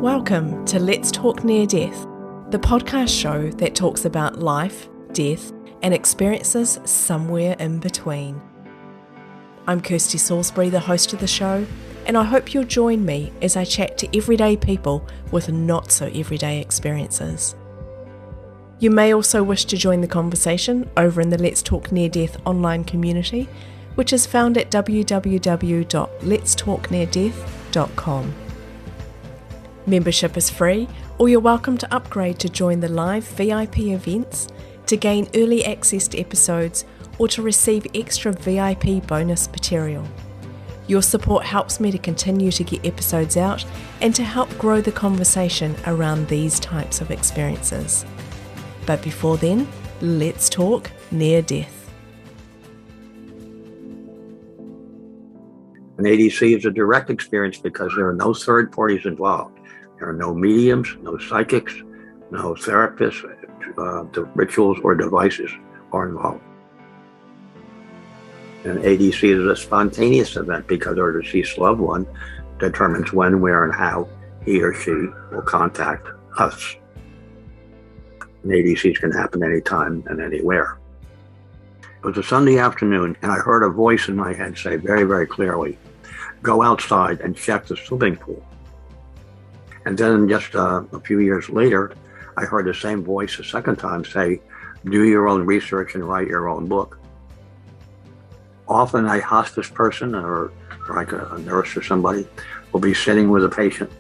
Welcome to Let's Talk Near Death, the podcast show that talks about life, death, and experiences somewhere in between. I'm Kirsty Salisbury, the host of the show, and I hope you'll join me as I chat to everyday people with not so everyday experiences. You may also wish to join the conversation over in the Let's Talk Near Death online community, which is found at www.letstalkneardeath.com. Membership is free, or you're welcome to upgrade to join the live VIP events, to gain early access to episodes, or to receive extra VIP bonus material. Your support helps me to continue to get episodes out and to help grow the conversation around these types of experiences. But before then, let's talk near death. An ADC is a direct experience because there are no third parties involved. There are no mediums, no psychics, no therapists, the rituals or devices are involved. An ADC is a spontaneous event because our deceased loved one determines when, where, and how he or she will contact us. An ADCs can happen anytime and anywhere. It was a Sunday afternoon, and I heard a voice in my head say very, very clearly, "Go outside and check the swimming pool." And then just a few years later, I heard the same voice a second time say, "Do your own research and write your own book." Often a hospice person or like a nurse or somebody will be sitting with a patient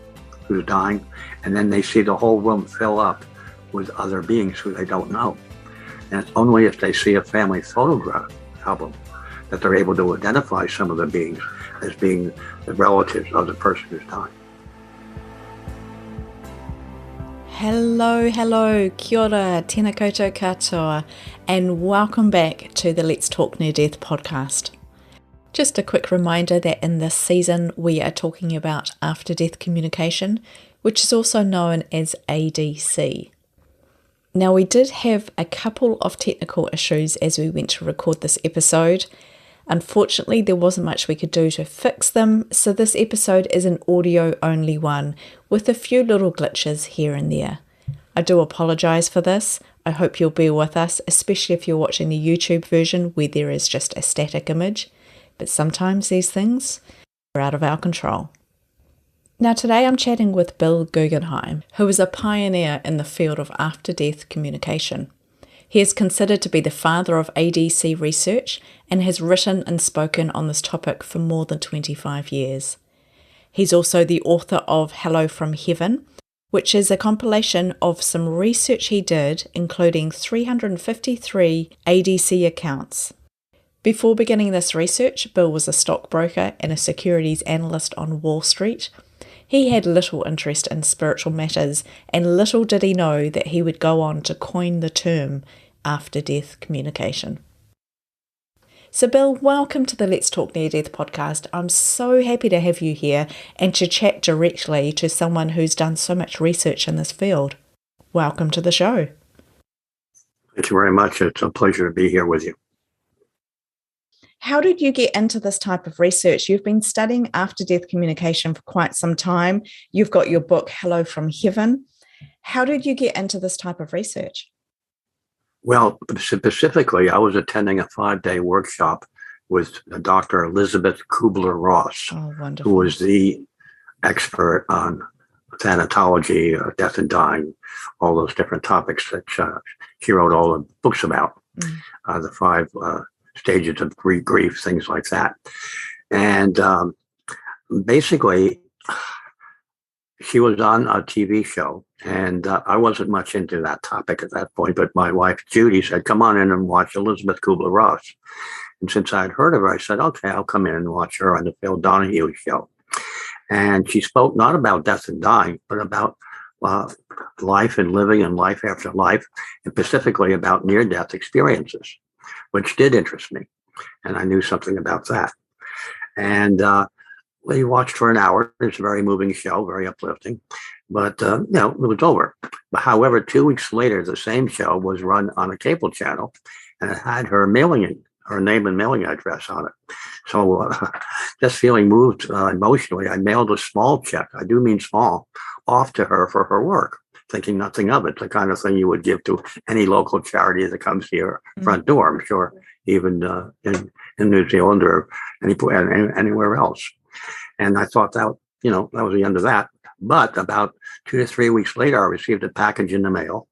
who's dying, and then they see the whole room fill up with other beings who they don't know. And it's only if they see a family photograph album that they're able to identify some of the beings as being the relatives of the person who's dying. Hello, kia ora, tēnā koutou katoa, and welcome back to the Let's Talk Near Death podcast. Just a quick reminder that in this season we are talking about after-death communication, which is also known as ADC. Now, we did have a couple of technical issues as we went to record this episode. Unfortunately, there wasn't much we could do to fix them, so this episode is an audio-only one with a few little glitches here and there. I do apologise for this. I hope you'll bear with us, especially if you're watching the YouTube version where there is just a static image. But sometimes these things are out of our control. Now today I'm chatting with Bill Guggenheim, who is a pioneer in the field of after-death communication. He is considered to be the father of ADC research and has written and spoken on this topic for more than 25 years. He's also the author of Hello from Heaven, which is a compilation of some research he did, including 353 ADC accounts. Before beginning this research, Bill was a stockbroker and a securities analyst on Wall Street. He had little interest in spiritual matters, and little did he know that he would go on to coin the term after-death communication. So Bill, welcome to the Let's Talk Near Death podcast. I'm so happy to have you here and to chat directly to someone who's done so much research in this field. Welcome to the show. Thank you very much. It's a pleasure to be here with you. How did you get into this type of research? You've been studying after-death communication for quite some time. You've got your book, Hello from Heaven. How did you get into this type of research? Well, specifically, I was attending a 5-day workshop with Dr. Elizabeth Kubler-Ross, who was the expert on thanatology, death and dying, all those different topics that she wrote all the books about, the 5 stages of grief, things like that. And basically, she was on a TV show, and I wasn't much into that topic at that point, but my wife, Judy, said, "Come on in and watch Elizabeth Kubler-Ross." And since I had heard of her, I said, "Okay, I'll come in and watch her on the Phil Donahue show." And she spoke not about death and dying, but about life and living and life after life, and specifically about near-death experiences, which did interest me. And I knew something about that. And we watched for an hour. It's a very moving show, very uplifting. But, it was over. But however, 2 weeks later, the same show was run on a cable channel, and it had her name and mailing address on it. So just feeling moved emotionally, I mailed a small check. I do mean small, off to her for her work, thinking nothing of it, the kind of thing you would give to any local charity that comes to your front door, I'm sure, even in New Zealand or anywhere else. And I thought that, that was the end of that. But about 2 to 3 weeks later, I received a package in the mail,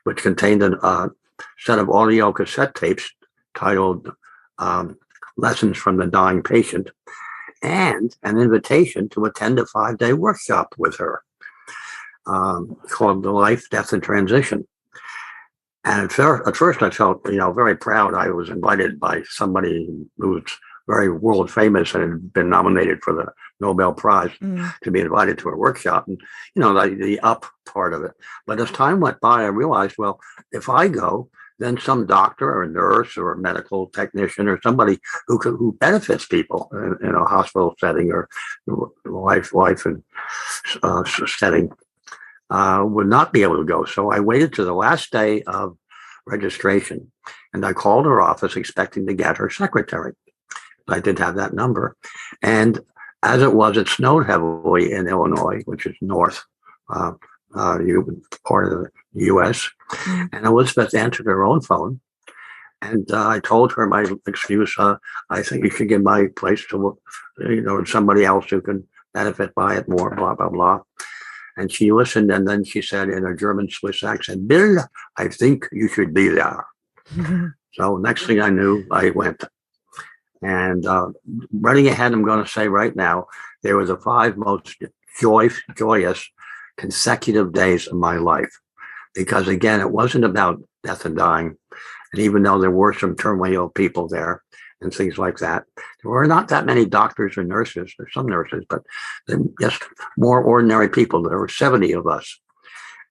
which contained a set of audio cassette tapes titled Lessons from the Dying Patient, and an invitation to attend a 5-day workshop with her called The Life, Death, and Transition. And at first I felt, very proud. I was invited by somebody who was very world famous and had been nominated for the Nobel Prize to be invited to a workshop, and the up part of it. But as time went by, I realized, well, if I go, then some doctor or a nurse or a medical technician or somebody who benefits people in a hospital setting or life and setting would not be able to go. So I waited to the last day of registration, and I called her office expecting to get her secretary. I didn't have that number. And as it snowed heavily in Illinois, which is north, part of the U.S. And Elizabeth answered her own phone. And I told her my excuse, I think you should give my place to, somebody else who can benefit by it more, blah, blah, blah. And she listened, and then she said in a German Swiss accent, Bill, I think you should be there. So next thing I knew, I went. And running ahead, I'm going to say right now, there were the 5 most joyous consecutive days of my life. Because again, it wasn't about death and dying. And even though there were some terminally ill people there and things like that, there were not that many doctors or nurses. There's some nurses, but just more ordinary people. There were 70 of us.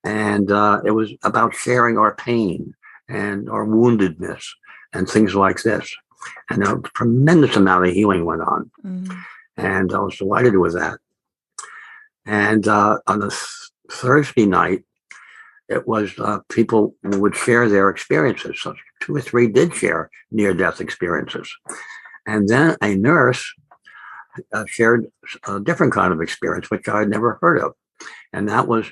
And it was about sharing our pain and our woundedness and things like this. And a tremendous amount of healing went on. And I was delighted with that. And on a Thursday night, it was people would share their experiences. So 2 or 3 did share near-death experiences. And then a nurse shared a different kind of experience, which I had never heard of. And that was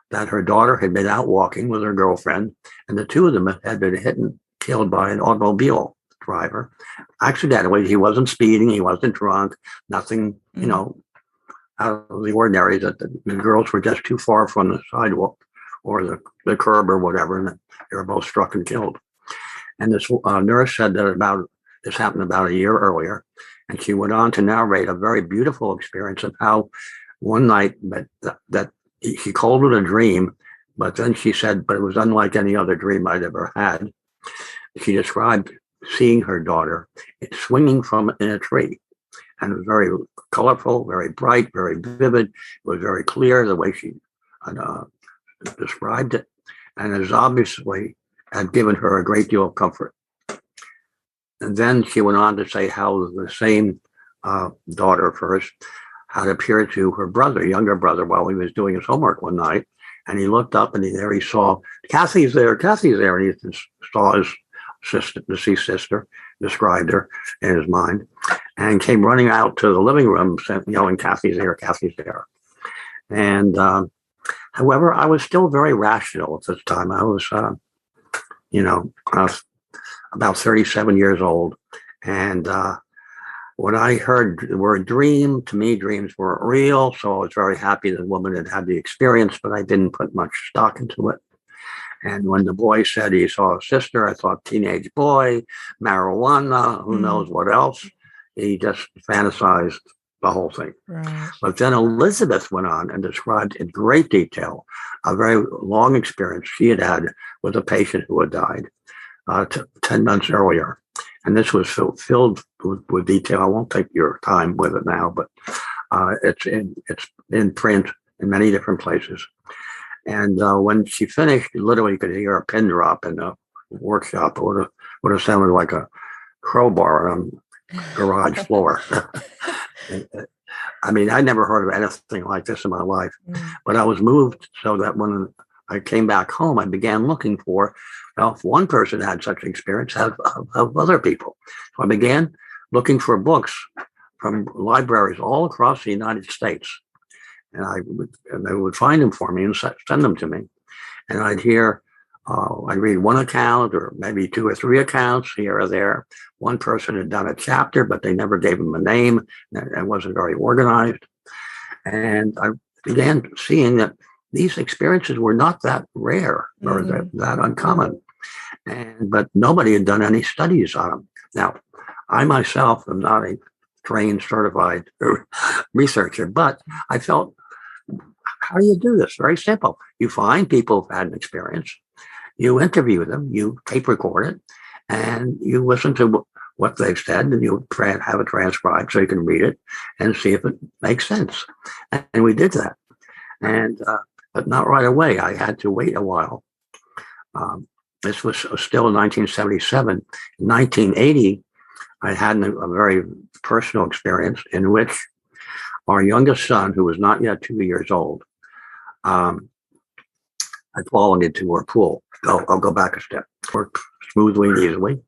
that her daughter had been out walking with her girlfriend, and the 2 of them had been hit and killed by an automobile driver. Accidentally, he wasn't speeding, he wasn't drunk, nothing, out of the ordinary, that the girls were just too far from the sidewalk or the curb or whatever, and they were both struck and killed. And this nurse said that this happened about a year earlier, and she went on to narrate a very beautiful experience of how one night that she called it a dream, but then she said, but it was unlike any other dream I'd ever had. She described seeing her daughter swinging from in a tree. And it was very colorful, very bright, very vivid. It was very clear the way she described it. And it obviously had given her a great deal of comfort. And then she went on to say how the same daughter of hers had appeared to her younger brother, while he was doing his homework one night. And he looked up, and he saw, Kathy's there. And he saw his deceased sister, described her in his mind, and came running out to the living room, yelling, Kathy's there. And however, I was still very rational at this time. I was, about 37 years old. And when I heard the word dream, to me, dreams weren't real. So I was very happy that the woman had the experience, but I didn't put much stock into it. And when the boy said he saw a sister, I thought teenage boy, marijuana, who knows what else. He just fantasized the whole thing. Right. But then Elizabeth went on and described in great detail a very long experience she had had with a patient who had died 10 months earlier. And this was filled with detail. I won't take your time with it now, but it's in print in many different places. And when she finished, you literally could hear a pin drop in the workshop. It would have sounded like a crowbar on a garage floor. I mean, I never heard of anything like this in my life. But I was moved so that when I came back home, I began looking for, if one person had such an experience, have other people. So I began looking for books from libraries all across the United States. and they would find them for me and send them to me. And I'd read one account or maybe two or three accounts here or there. One person had done a chapter, but they never gave him a name and wasn't very organized. And I began seeing that these experiences were not that rare or that uncommon. But nobody had done any studies on them. Now, I myself am not a trained, certified researcher, but I felt, how do you do this? Very simple. You find people who've had an experience, you interview them, you tape record it, and you listen to what they've said, and you have it transcribed so you can read it and see if it makes sense. And we did that. But not right away. I had to wait a while. This was still in 1977. In 1980, I had a very personal experience in which our youngest son, who was not yet 2 years old, had fallen into our pool. I'll go back a step. Worked smoothly and easily,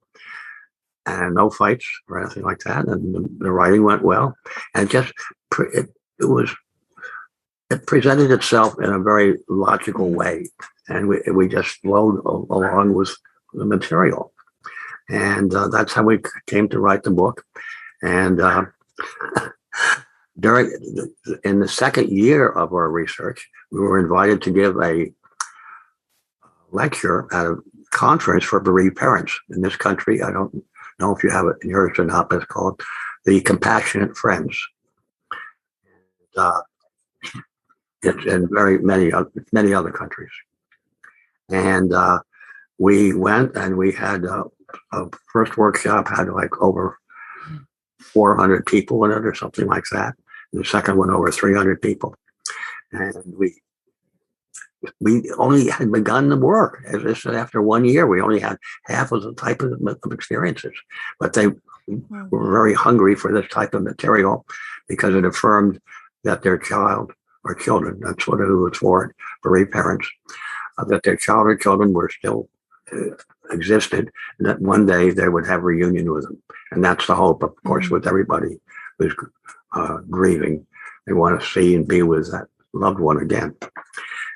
and no fights or anything like that. And the writing went well. And it presented itself in a very logical way. And we just flowed along with the material. And that's how we came to write the book. And in the second year of our research, we were invited to give a lecture at a conference for bereaved parents in this country. I don't know if you have it in yours or not, but it's called the Compassionate Friends. It's in many other countries. And we went and we had a first workshop had like over 400 people in it or something like that. And the second one over 300 people. And we only had begun the work. As I said, after 1 year, we only had half of the type of experiences. But they were very hungry for this type of material because it affirmed that their child or children, that's what it was for, bereaved parents, that their child or children were still existed, and that one day they would have reunion with them. And that's the hope, of course, with everybody who's grieving. They want to see and be with that loved one again.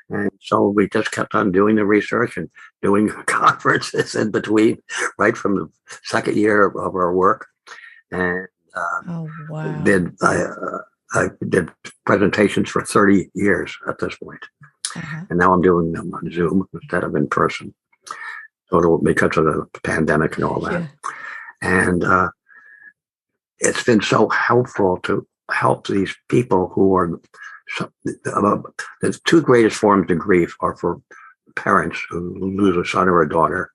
And so we just kept on doing the research and doing conferences in between, right from the second year of our work. And I did presentations for 30 years at this point. And now I'm doing them on Zoom instead of in person, because of the pandemic and all that. And it's been so helpful to help these people who are, the two greatest forms of grief are for parents who lose a son or a daughter,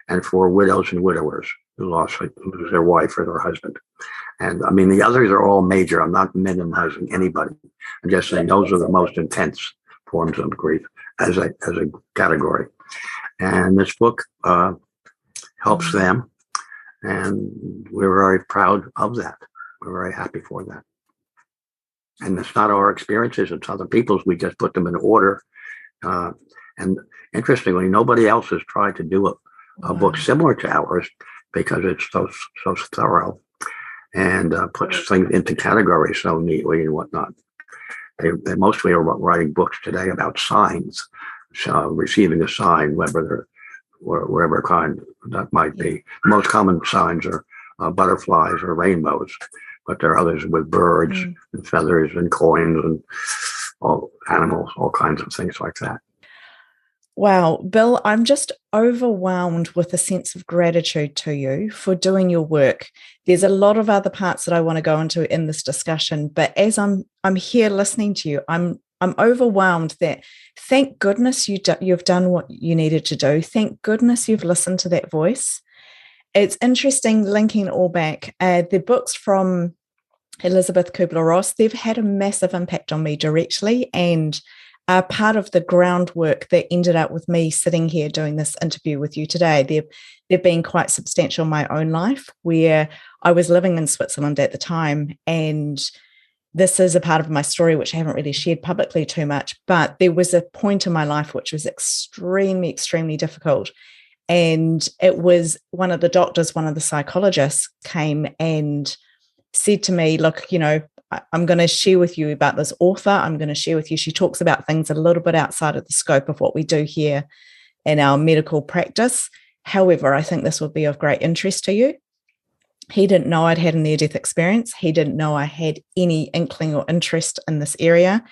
and for widows and widowers who lose their wife or their husband. And I mean, the others are all major. I'm not minimizing anybody. I'm just saying those are the most intense forms of grief as a category. And this book helps them. And we're very proud of that. We're very happy for that. And it's not our experiences, it's other people's. We just put them in order. And interestingly, nobody else has tried to do a book similar to ours because it's so thorough and puts things into categories so neatly and whatnot. They mostly are writing books today about signs, receiving a sign, whatever kind that might be. The most common signs are butterflies or rainbows, but there are others with birds and feathers and coins and all animals, all kinds of things like that. Wow, Bill, I'm just overwhelmed with a sense of gratitude to you for doing your work. There's a lot of other parts that I want to go into in this discussion, but as I'm here listening to you, I'm overwhelmed that thank goodness you've done what you needed to do. Thank goodness you've listened to that voice. It's interesting linking all back. The books from Elizabeth Kubler-Ross, they've had a massive impact on me directly and are part of the groundwork that ended up with me sitting here doing this interview with you today. They've been quite substantial in my own life, where I was living in Switzerland at the time, and this is a part of my story which I haven't really shared publicly too much, but there was a point in my life which was extremely, extremely difficult. And it was one of the doctors, one of the psychologists came and said to me, look, I'm going to share with you about this author. I'm going to share with you, she talks about things a little bit outside of the scope of what we do here in our medical practice. However, I think this would be of great interest to you. He didn't know I'd had a near-death experience. He didn't know I had any inkling or interest in this area.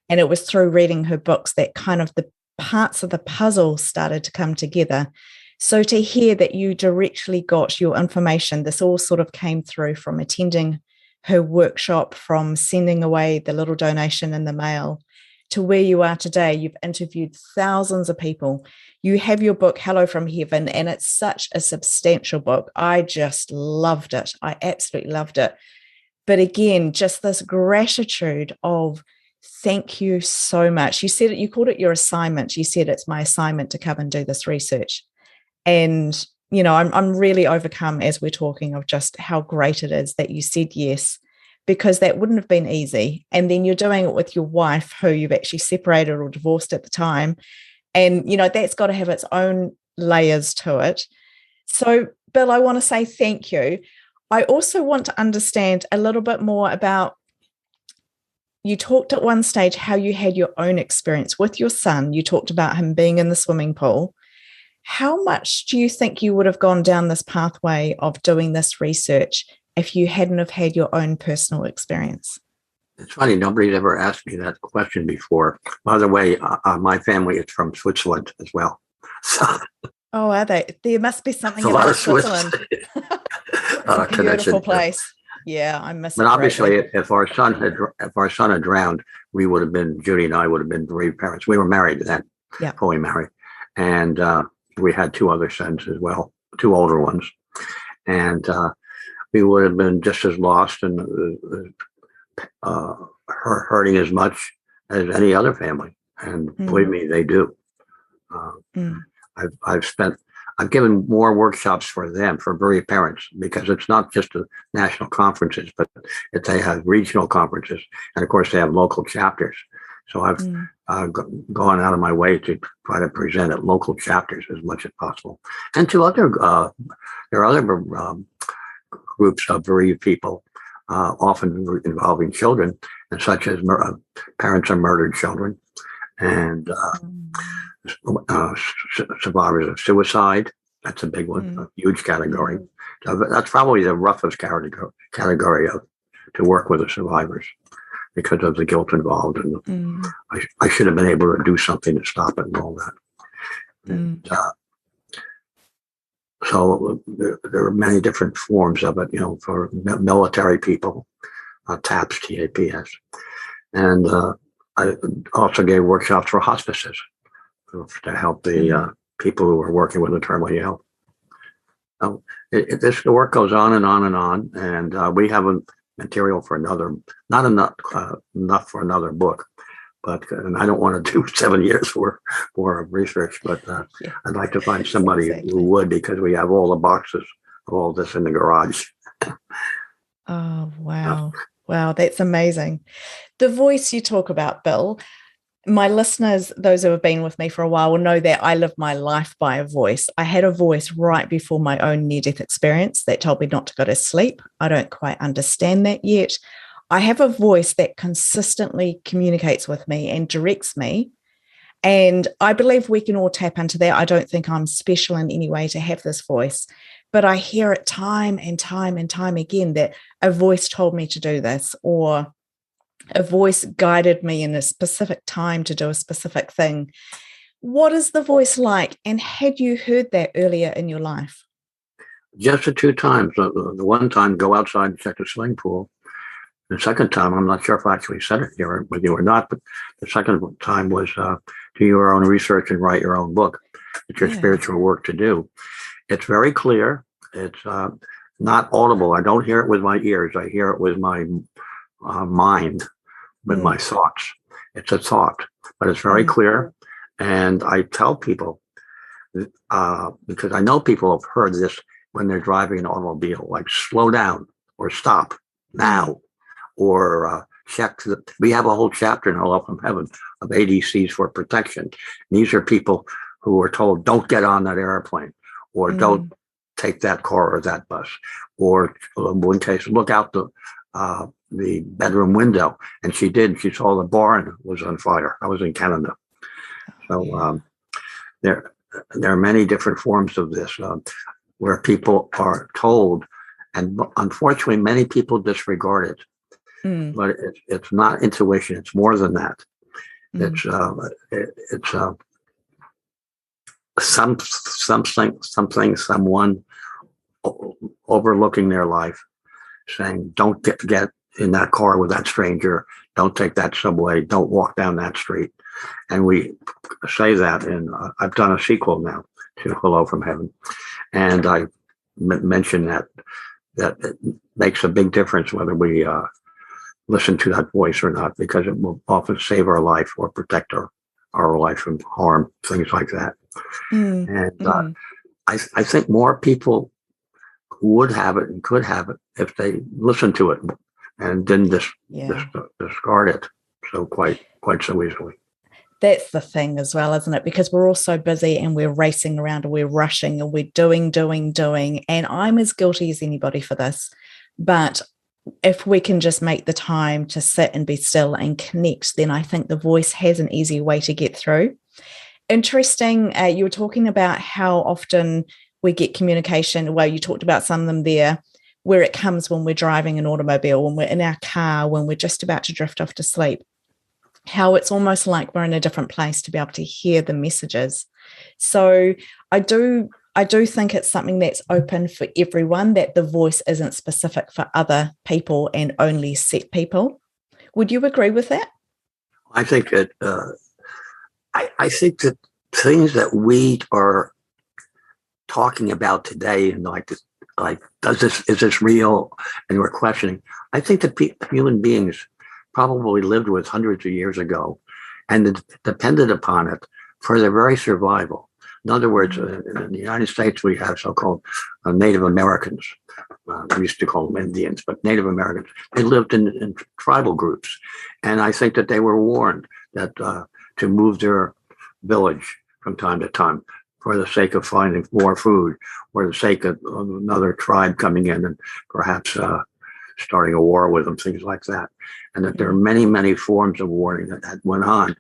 And it was through reading her books that kind of the parts of the puzzle started to come together. So to hear that you directly got your information, this all sort of came through from attending her workshop, from sending away the little donation in the mail, to where you are today. You've interviewed thousands of people. You have your book, Hello from Heaven, and it's such a substantial book. I just loved it. I absolutely loved it. But again, just this gratitude of thank you so much. You said it, you called it your assignment. You said it's my assignment to come and do this research. And, you know, I'm really overcome as we're talking of just how great it is that you said yes, because that wouldn't have been easy. And then you're doing it with your wife, who you've actually separated or divorced at the time. And, you know, that's got to have its own layers to it. So, Bill, I want to say thank you. I also want to understand a little bit more about, you talked at one stage how you had your own experience with your son. You talked about him being in the swimming pool. How much do you think you would have gone down this pathway of doing this research if you hadn't have had your own personal experience? It's funny, nobody's ever asked me that question before. By the way, my family is from Switzerland as well. So, oh, are they? There must be something about Switzerland. It's a beautiful place. Yeah, I miss it. But obviously, if our son had drowned, Judy and I would have been bereaved parents. We were married then, fully married, and we had two other sons as well, two older ones, and we would have been just as lost and hurting as much as any other family. And believe me, they do. I've given more workshops for them, for bereaved parents, because it's not just the national conferences, but they have regional conferences. And of course, they have local chapters. So I've gone out of my way to try to present at local chapters as much as possible. And to there are other groups of bereaved people, often involving children, and such as parents of murdered children, and survivors of suicide. That's a big one, a huge category. That's probably the roughest category to work with the survivors, because of the guilt involved, and I should have been able to do something to stop it and all that. And, so there are many different forms of it, you know, for military people, TAPS, TAPS. And I also gave workshops for hospices to help the people who are working with the terminally ill. So the work goes on and on and on. And we have material for not enough for another book. But and I don't want to do 7 years for research, but I'd like to find somebody who would, because we have all the boxes of all this in the garage. Oh, wow. Wow, that's amazing. The voice you talk about, Bill, my listeners, those who have been with me for a while, will know that I live my life by a voice. I had a voice right before my own near-death experience that told me not to go to sleep. I don't quite understand that yet. I have a voice that consistently communicates with me and directs me. And I believe we can all tap into that. I don't think I'm special in any way to have this voice, but I hear it time and time and time again that a voice told me to do this, or a voice guided me in a specific time to do a specific thing. What is the voice like? And had you heard that earlier in your life? Just the two times. The one time, go outside and check the swimming pool. The second time, I'm not sure if I actually said it here with you or not, but the second time was do your own research and write your own book. It's your spiritual work to do. It's very clear. It's not audible. I don't hear it with my ears. I hear it with my mind, with my thoughts. It's a thought, but it's very clear. And I tell people, because I know people have heard this when they're driving an automobile, like slow down or stop now. Or we have a whole chapter in Hello from Heaven of ADCs for protection. And these are people who are told, don't get on that airplane, or don't take that car or that bus, or in one case, look out the the bedroom window, and she did. She saw the barn was on fire. I was in Canada. So there are many different forms of this where people are told, and unfortunately, many people disregard it. But it's not intuition. It's more than that. It's something, someone overlooking their life, saying, "Don't get in that car with that stranger. Don't take that subway. Don't walk down that street." And we say that, and I've done a sequel now to Hello from Heaven, and I mentioned that it makes a big difference whether we listen to that voice or not, because it will often save our life or protect our life from harm, things like that. And I think more people would have it and could have it if they listened to it and didn't discard it so quite so easily. That's the thing as well, isn't it? Because we're all so busy and we're racing around and we're rushing and we're doing. And I'm as guilty as anybody for this. But if we can just make the time to sit and be still and connect, then I think the voice has an easy way to get through. Interesting. You were talking about how often we get communication. Well, you talked about some of them there, where it comes when we're driving an automobile, when we're in our car, when we're just about to drift off to sleep. How it's almost like we're in a different place to be able to hear the messages. So I do think it's something that's open for everyone, that the voice isn't specific for other people and only set people. Would you agree with that? I think that I think that things that we are talking about today, and like is this real? And we're questioning. I think that human beings probably lived with hundreds of years ago and depended upon it for their very survival. In other words, in the United States, we have so-called Native Americans. We used to call them Indians, but Native Americans. They lived in tribal groups. And I think that they were warned that to move their village from time to time for the sake of finding more food, or the sake of another tribe coming in and perhaps starting a war with them, things like that. And that there are many, many forms of warning that went on,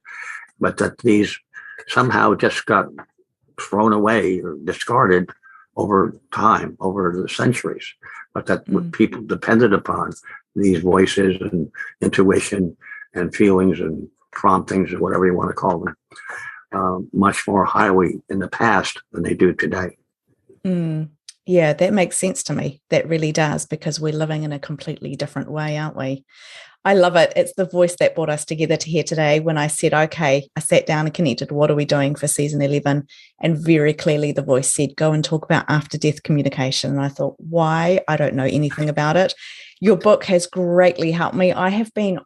but that these somehow just got thrown away or discarded over time, over the centuries. But that people depended upon these voices and intuition and feelings and promptings, or whatever you want to call them, much more highly in the past than they do today. Yeah, that makes sense to me. That really does, because we're living in a completely different way, aren't we? I love it. It's the voice that brought us together to here today when I said, okay, I sat down and connected. What are we doing for season 11? And very clearly the voice said, go and talk about after-death communication. And I thought, why? I don't know anything about it. Your book has greatly helped me. I have been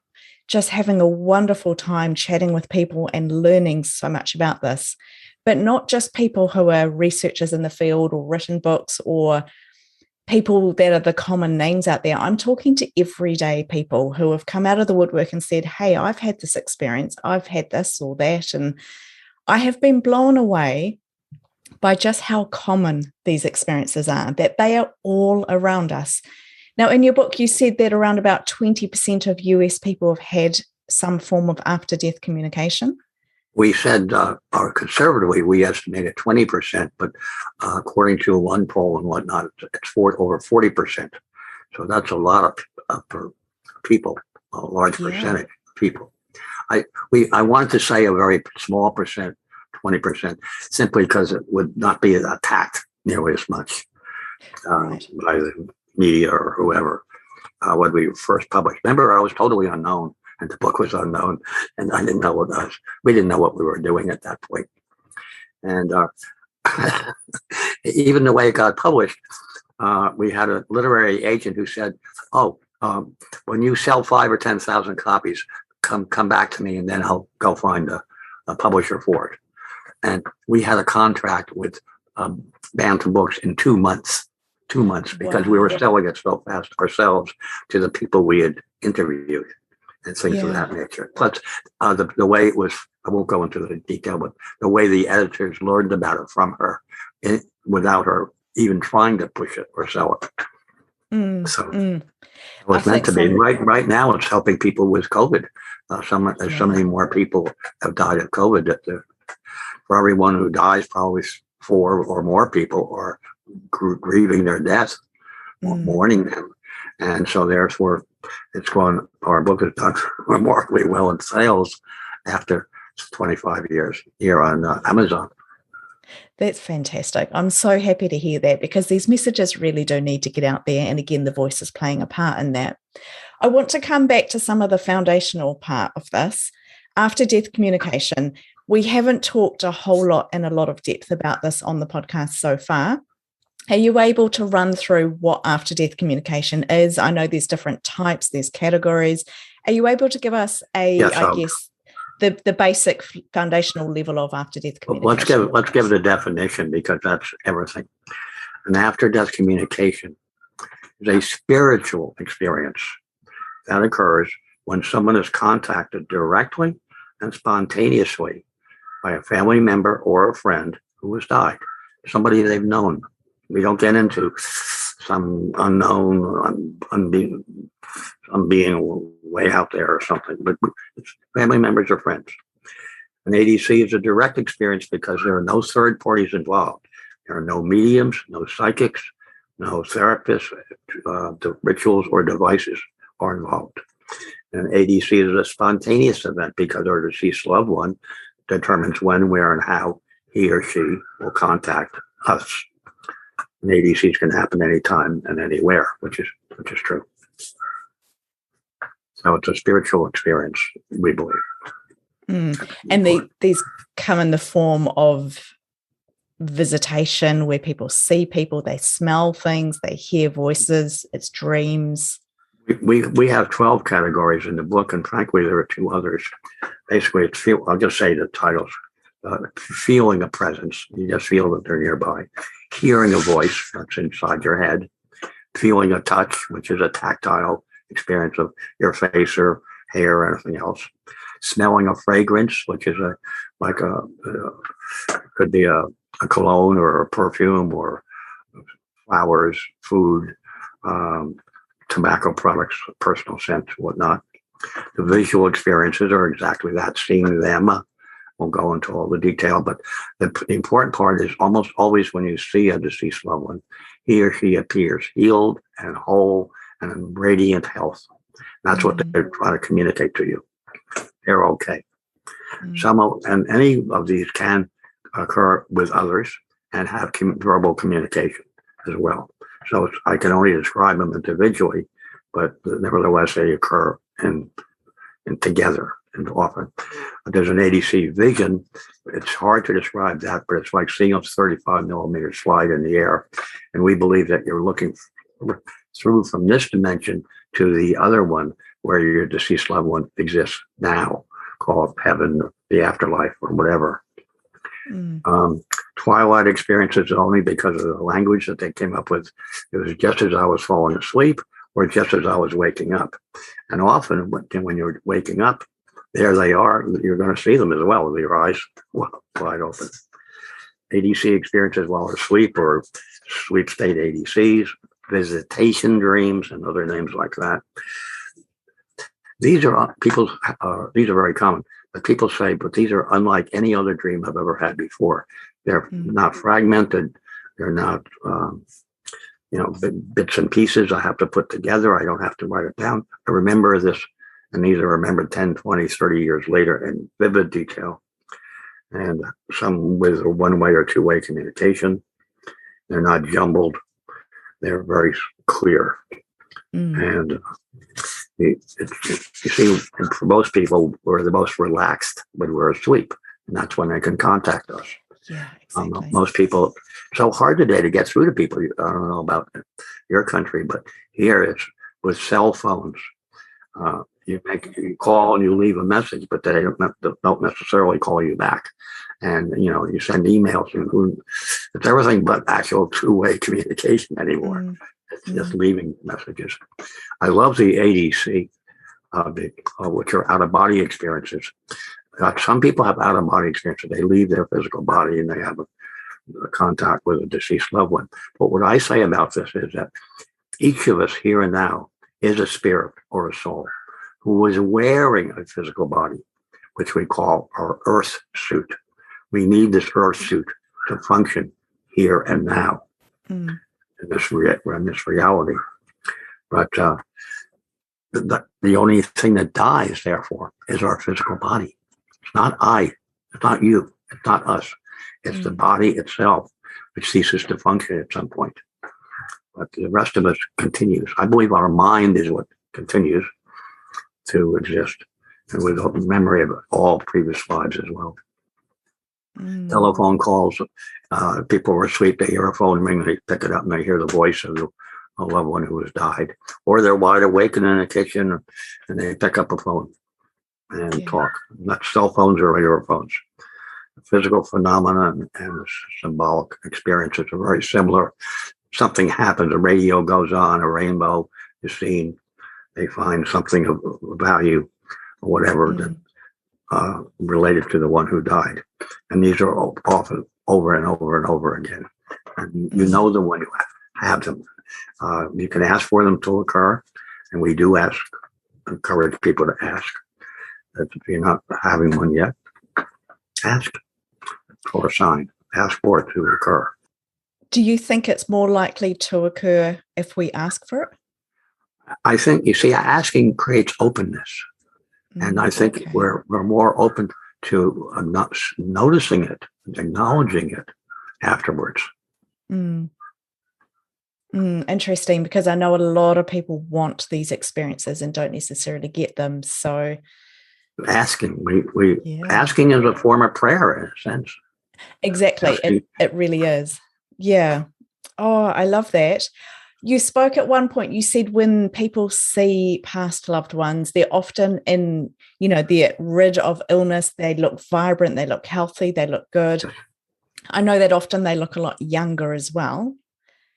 just having a wonderful time chatting with people and learning so much about this, but not just people who are researchers in the field or written books or people that are the common names out there. I'm talking to everyday people who have come out of the woodwork and said, hey, I've had this experience, I've had this or that. And I have been blown away by just how common these experiences are, that they are all around us. Now, in your book, you said that around about 20% of US people have had some form of after-death communication. We said, or conservatively, we estimated 20%, but according to one poll and whatnot, it's over 40%. So that's a lot of people, a large percentage of people. I wanted to say a very small percent, 20%, simply because it would not be attacked nearly as much by the media or whoever when we first published. Remember, I was totally unknown. And the book was unknown, and I didn't know what us. We didn't know what we were doing at that point. And even the way it got published, we had a literary agent who said, "Oh, when you sell 5,000 or 10,000 copies, come back to me, and then I'll go find a publisher for it." And we had a contract with Bantam Books in 2 months. 2 months, because we were selling it so fast ourselves to the people we had interviewed. And things of that nature. Plus, the way it was, I won't go into the detail, but the way the editors learned about it from her without her even trying to push it or sell it. So mm. it was meant to be. Right now, it's helping people with COVID. So many more people have died of COVID that for everyone who dies, probably 4 or more people are grieving their death, or mourning them. And so therefore, our book has done remarkably well in sales after 25 years here on Amazon. That's fantastic. I'm so happy to hear that, because these messages really do need to get out there. And again, the voice is playing a part in that. I want to come back to some of the foundational part of this. After death communication, we haven't talked a whole lot in a lot of depth about this on the podcast so far. Are you able to run through what after death communication is? I know there's different types, there's categories. Are you able to give us the basic foundational level of after death communication? Let's give it a definition, because that's everything. An after death communication is a spiritual experience that occurs when someone is contacted directly and spontaneously by a family member or a friend who has died, somebody they've known. We don't get into some unknown, being way out there or something, but it's family members or friends. An ADC is a direct experience because there are no third parties involved. There are no mediums, no psychics, no therapists, the rituals or devices are involved. An ADC is a spontaneous event because our deceased loved one determines when, where, and how he or she will contact us. And ADCs can happen anytime and anywhere, which is true. So it's a spiritual experience, we believe. And these come in the form of visitation, where people see people, they smell things, they hear voices, it's dreams. We have 12 categories in the book, and frankly, there are 2 others. Basically, I'll just say the titles. Feeling a presence, you just feel that they're nearby. Hearing a voice, that's inside your head. Feeling a touch, which is a tactile experience of your face or hair or anything else. Smelling a fragrance, which is could be a cologne or a perfume or flowers, food, tobacco products, personal scent, whatnot. The visual experiences are exactly that, seeing them. Won't go into all the detail, but the important part is almost always when you see a deceased loved one, he or she appears healed and whole and in radiant health. That's what they're trying to communicate to you. They're okay. And any of these can occur with others and have verbal communication as well. So I can only describe them individually, but nevertheless they occur in together. And often there's an ADC vision. It's hard to describe that, but it's like seeing a 35 millimeter slide in the air. And we believe that you're looking through from this dimension to the other one where your deceased loved one exists now, called heaven, the afterlife, or whatever. Twilight experiences only because of the language that they came up with. It was just as I was falling asleep or just as I was waking up. And often when you're waking up, there they are. You're going to see them as well with your eyes wide open. ADC experiences while asleep or sleep state ADCs, visitation dreams, and other names like that. These are very common, but people say, but these are unlike any other dream I've ever had before. They're not fragmented. They're not, bits and pieces I have to put together. I don't have to write it down. I remember this. And these are remembered 10, 20, 30 years later in vivid detail. And some with a one-way or two-way communication. They're not jumbled. They're very clear. And you see, for most people, we're the most relaxed when we're asleep. And that's when they can contact us. Yeah, exactly. Most people, it's so hard today to get through to people. I don't know about your country, but here it's with cell phones. You call and you leave a message, but they don't necessarily call you back. And, you send emails. It's everything but actual two-way communication anymore. It's just leaving messages. I love the ADC, which are out-of-body experiences. Some people have out-of-body experiences. They leave their physical body and they have a contact with a deceased loved one. But what I say about this is that Each of us here and now is a spirit or a soul who is wearing a physical body, which we call our earth suit. We need this earth suit to function here and now in this reality. But the only thing that dies, therefore, is our physical body. It's not I. It's not you. It's not us. It's the body itself, which ceases to function at some point. But the rest of us continues. I believe our mind is what continues to exist, and with the memory of all previous lives as well. Telephone calls, people were asleep, they hear a phone ring, they pick it up and they hear the voice of a loved one who has died. Or they're wide awake and in the kitchen and they pick up a phone and talk. Not cell phones or radio phones. The physical phenomena and the symbolic experiences are very similar. Something happens, a radio goes on, a rainbow is seen, they find something of value or whatever that related to the one who died. And these are often over and over and over again. And you know them when you have them. You can ask for them to occur, and we do encourage people to ask. If you're not having one yet, ask for a sign. Ask for it to occur. Do you think it's more likely to occur if we ask for it? I think, you see, asking creates openness. And I think we're more open to not noticing it, acknowledging it afterwards. Interesting, because I know a lot of people want these experiences and don't necessarily get them. So asking, asking is a form of prayer in a sense. Exactly. It really is. Yeah. Oh, I love that. You spoke at one point, you said when people see past loved ones, they're often they're rid of illness, they look vibrant, they look healthy, they look good. I know that often they look a lot younger as well.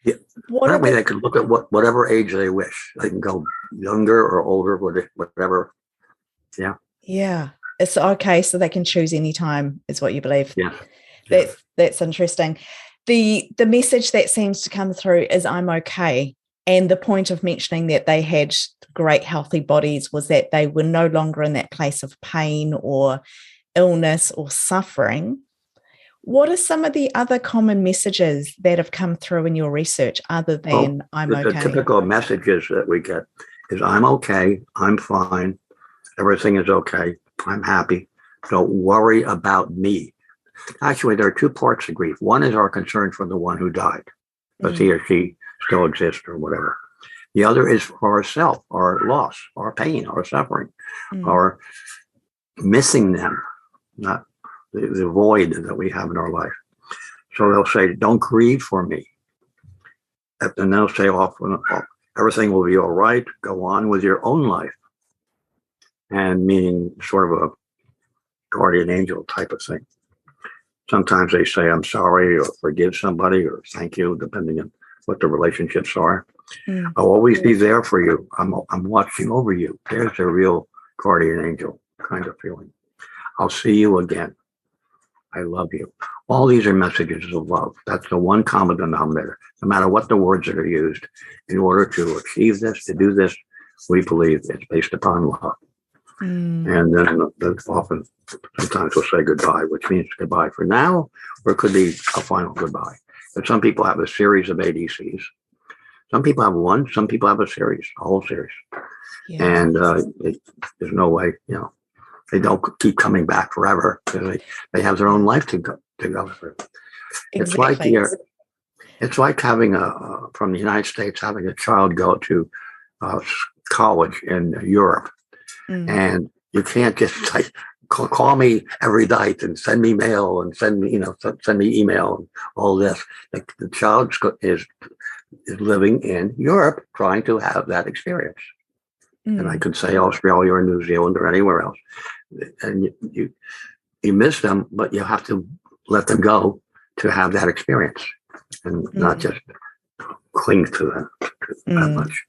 Yeah. That way they can look at whatever age they wish. They can go younger or older, whatever. Yeah. Yeah. It's okay, so they can choose any time, is what you believe. Yeah. That's interesting. The message that seems to come through is I'm okay. And the point of mentioning that they had great healthy bodies was that they were no longer in that place of pain or illness or suffering. What are some of the other common messages that have come through in your research other than I'm okay? The typical messages that we get is I'm okay, I'm fine, everything is okay, I'm happy, don't worry about me. Actually, there are two parts of grief. One is our concern for the one who died, does he or she still exist or whatever. The other is for ourselves, our loss, our pain, our suffering, our missing them, not the void that we have in our life. So they'll say, don't grieve for me. And they'll say often, everything will be all right, go on with your own life. And meaning sort of a guardian angel type of thing. Sometimes they say, I'm sorry, or forgive somebody, or thank you, depending on what the relationships are. I'll always be there for you. I'm watching over you. There's a real guardian angel kind of feeling. I'll see you again. I love you. All these are messages of love. That's the one common denominator. No matter what the words that are used, in order to achieve this, to do this, we believe it's based upon love. And then often, sometimes we'll say goodbye, which means goodbye for now, or it could be a final goodbye. But some people have a series of ADCs. Some people have one, some people have a series, a whole series. Yeah. And there's no way, they don't keep coming back forever because they have their own life to go through. Exactly. It's like having from the United States, having a child go to college in Europe. And you can't just like call me every night and send me mail and send me email and all this. The child is living in Europe trying to have that experience. And I could say Australia or New Zealand or anywhere else. And you miss them, but you have to let them go to have that experience and not just cling to them that much.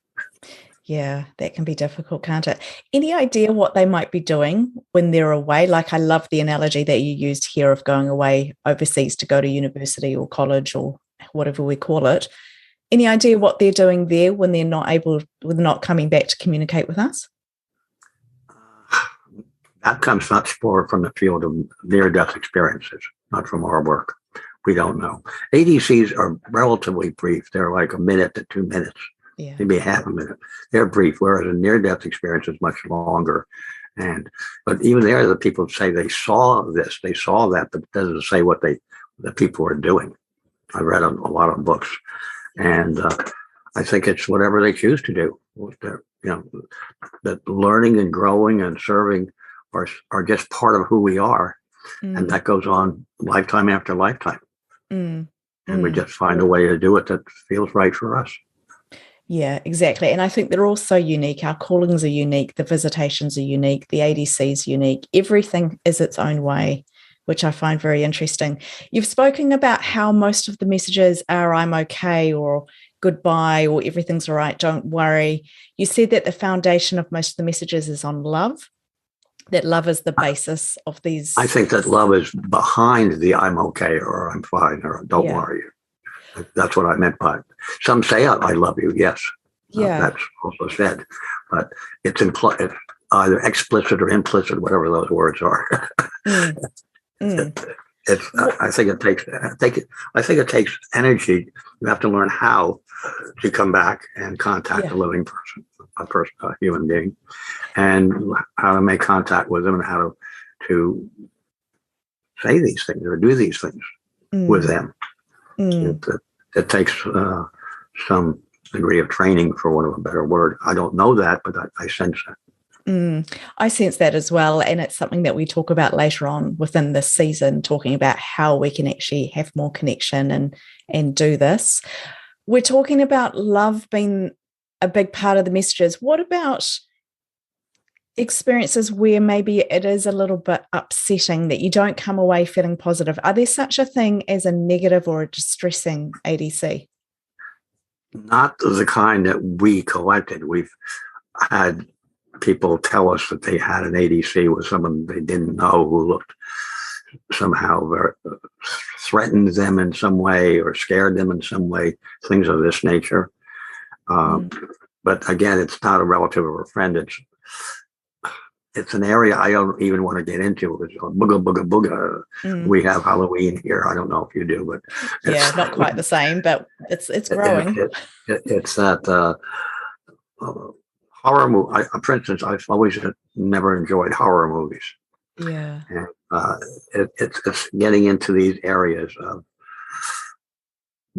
Yeah, that can be difficult, can't it? Any idea what they might be doing when they're away? Like, I love the analogy that you used here of going away overseas to go to university or college or whatever we call it. Any idea what they're doing there when they're not coming back to communicate with us? That comes much more from the field of near-death experiences, not from our work. We don't know. ADCs are relatively brief. They're like a minute to 2 minutes, maybe half a minute. They're brief, whereas a near-death experience is much longer. But even there, the people say they saw this, they saw that, but it doesn't say what the people are doing. I read a lot of books, and I think it's whatever they choose to do. That learning and growing and serving are just part of who we are, and that goes on lifetime after lifetime. And we just find a way to do it that feels right for us. Yeah, exactly. And I think they're all so unique. Our callings are unique. The visitations are unique. The ADC is unique. Everything is its own way, which I find very interesting. You've spoken about how most of the messages are "I'm okay" or "goodbye" or "everything's all right, don't worry." You said that the foundation of most of the messages is on love, that love is the basis of these. I think that love is behind the "I'm okay" or "I'm fine" or "don't worry." That's what I meant by it. Some say I love you, yes. That's also said. But it's either explicit or implicit, whatever those words are. I think it takes energy. You have to learn how to come back and contact a living person, a human being, and how to make contact with them and how to say these things or do these things with them. It takes some degree of training, for want of a better word. I don't know that, but I sense that. I sense that as well. And it's something that we talk about later on within this season, talking about how we can actually have more connection and do this. We're talking about love being a big part of the messages. What about experiences where maybe it is a little bit upsetting, that you don't come away feeling positive? Are there such a thing as a negative or a distressing ADC? Not the kind that we collected. We've had people tell us that they had an ADC with someone they didn't know who looked somehow threatened them in some way or scared them in some way, things of this nature. But again, it's not a relative or a friend. It's an area I don't even want to get into. It's booga, booga, booga. We have Halloween here. I don't know if you do, but not quite the same, but it's growing. It's that horror movie. For instance, I've always never enjoyed horror movies. Yeah. And it's getting into these areas of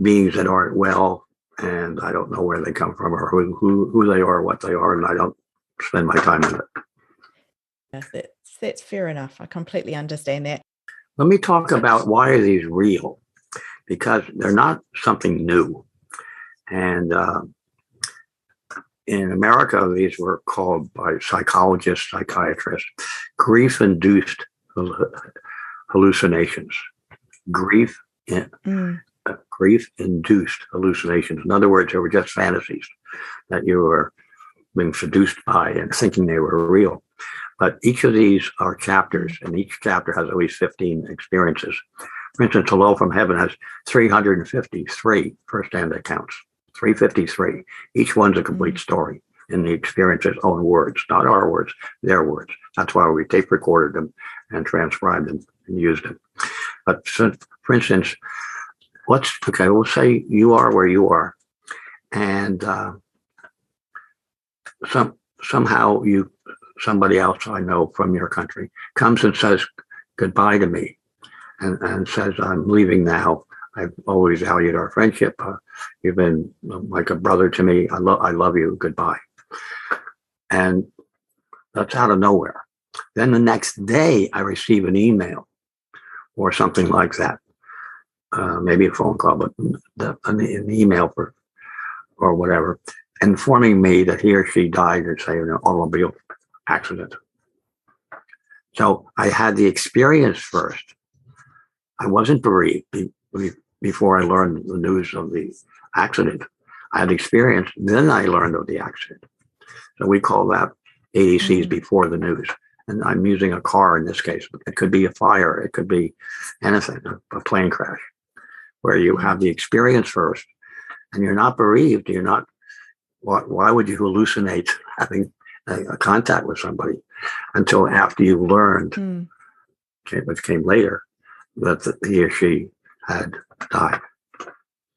beings that aren't well, and I don't know where they come from or who they are, what they are, and I don't spend my time with it. That's fair enough. I completely understand that. Let me talk about why are these real, because they're not something new. And in America, these were called by psychologists, psychiatrists, grief-induced hallucinations. Grief-induced hallucinations. In other words, they were just fantasies that you were being seduced by and thinking they were real. But each of these are chapters, and each chapter has at least 15 experiences. For instance, Hello from Heaven has 353 first-hand accounts, 353. Each one's a complete story in the experiencer's own words, not our words, their words. That's why we tape recorded them and transcribed them and used them. But for instance, we'll say you are where you are, and somehow somebody else I know from your country comes and says goodbye to me and says, I'm leaving now. I've always valued our friendship. You've been like a brother to me. I love you. Goodbye. And that's out of nowhere. Then the next day I receive an email or something like that. Maybe a phone call, but an email or whatever, informing me that he or she died in, say, an automobile accident. So I had the experience first. I wasn't bereaved before I learned the news of the accident. I had experience, then I learned of the accident. So we call that ADCs before the news. And I'm using a car in this case. It could be a fire. It could be anything, a plane crash, where you have the experience first. and you're not bereaved. You're not. Why would you hallucinate having a contact with somebody until after you learned, which came later, that he or she had died?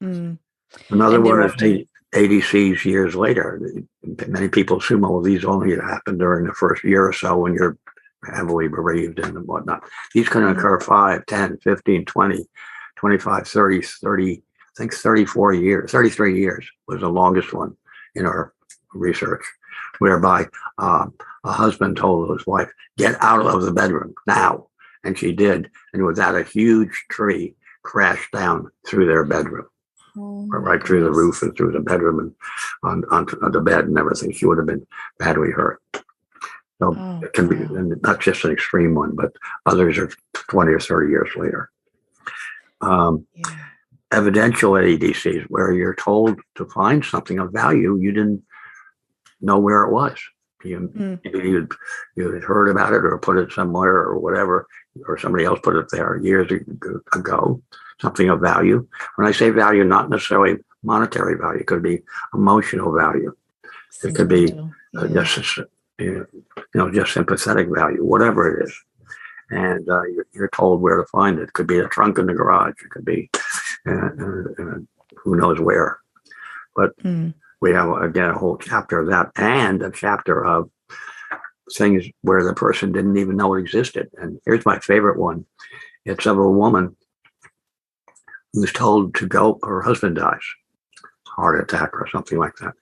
Another one is the ADCs years later. Many people assume, oh, these only happen during the first year or so when you're heavily bereaved and whatnot. These can occur 5, 10, 15, 20, 25, 30, 30, I think 34 years, 33 years was the longest one in our research, whereby a husband told his wife, get out of the bedroom now. And she did. And with that, a huge tree crashed down through their bedroom, right through the roof and through the bedroom and onto the bed and everything. She would have been badly hurt. So it can be not just an extreme one, but others are 20 or 30 years later. Evidential ADCs, where you're told to find something of value, you didn't know where it was. You had heard about it or put it somewhere or whatever, or somebody else put it there years ago, something of value. When I say value, not necessarily monetary value, it could be emotional value. It could be just sympathetic value, whatever it is. And you're told where to find it. It could be a trunk in the garage. It could be who knows where. But we have, again, a whole chapter of that and a chapter of things where the person didn't even know it existed. And here's my favorite one. It's of a woman who's told to go, her husband dies, heart attack or something like that.